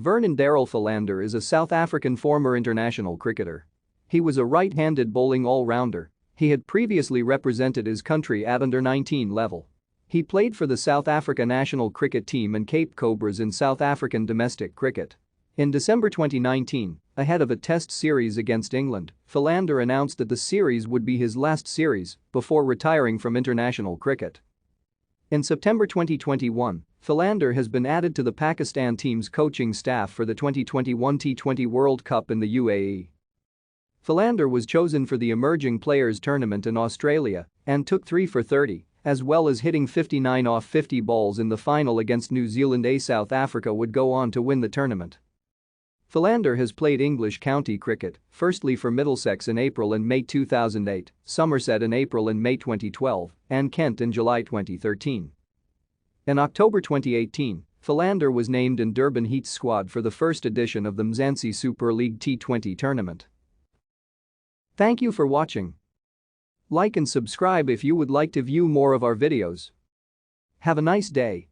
Vernon Darryl Philander is a South African former international cricketer. He was a right-handed bowling all-rounder. He had previously represented his country at under-19 level. He played for the South Africa national cricket team and Cape Cobras in South African domestic cricket. In December 2019, ahead of a test series against England, Philander announced that the series would be his last series before retiring from international cricket. In September 2021, Philander has been added to the Pakistan team's coaching staff for the 2021 T20 World Cup in the UAE. Philander was chosen for the Emerging Players Tournament in Australia and took 3 for 30, as well as hitting 59 off 50 balls in the final against New Zealand. South Africa would go on to win the tournament. Philander has played English county cricket, firstly for Middlesex in April and May 2008, Somerset in April and May 2012, and Kent in July 2013. In October 2018, Philander was named in Durban Heat's squad for the first edition of the Mzansi Super League T20 tournament. Thank you for watching. Like and subscribe if you would like to view more of our videos. Have a nice day.